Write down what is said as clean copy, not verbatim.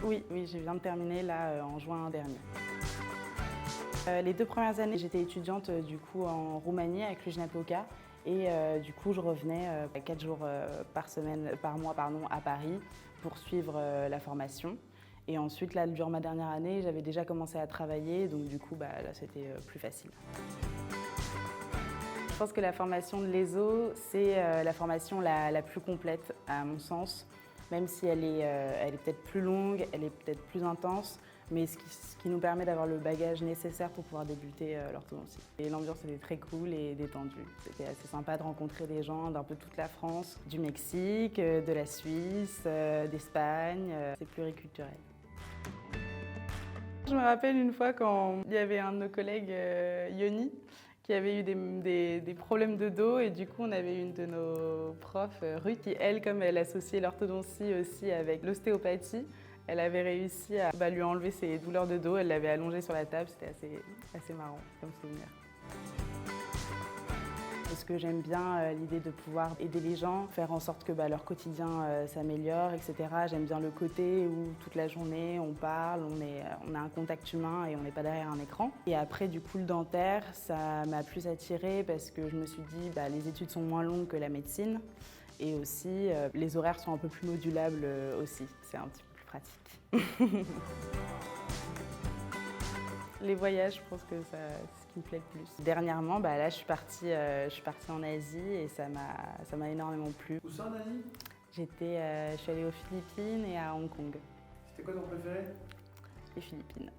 Oui, je viens de terminer là en juin dernier. Les 2 premières années, j'étais étudiante du coup en Roumanie avec Cluj-Napoca et du coup je revenais 4 jours par mois à Paris pour suivre la formation. Et ensuite là, durant ma dernière année, j'avais déjà commencé à travailler, donc du coup là c'était plus facile. Je pense que la formation de l'ESO, c'est la formation la plus complète à mon sens, même si elle est peut-être plus longue, elle est peut-être plus intense, mais ce qui nous permet d'avoir le bagage nécessaire pour pouvoir débuter l'orthodontie. Et l'ambiance était très cool et détendue. C'était assez sympa de rencontrer des gens d'un peu toute la France, du Mexique, de la Suisse, d'Espagne. C'est pluriculturel. Je me rappelle une fois quand il y avait un de nos collègues, Yoni, qui avait eu des problèmes de dos et du coup on avait une de nos profs, Ruth, qui elle, comme elle associait l'orthodontie aussi avec l'ostéopathie, elle avait réussi à lui enlever ses douleurs de dos, elle l'avait allongé sur la table, c'était assez marrant comme souvenir. Parce que j'aime bien l'idée de pouvoir aider les gens, faire en sorte que leur quotidien s'améliore, etc. J'aime bien le côté où toute la journée on parle, on a un contact humain et on n'est pas derrière un écran. Et après du coup le dentaire, ça m'a plus attirée parce que je me suis dit les études sont moins longues que la médecine et aussi les horaires sont un peu plus modulables aussi, c'est un petit peu plus pratique. Les voyages, je pense que c'est ce qui me plaît le plus. Dernièrement, là, je suis partie en Asie et ça m'a énormément plu. Où ça en Asie? Je suis allée aux Philippines et à Hong Kong. C'était quoi ton préféré? Les Philippines.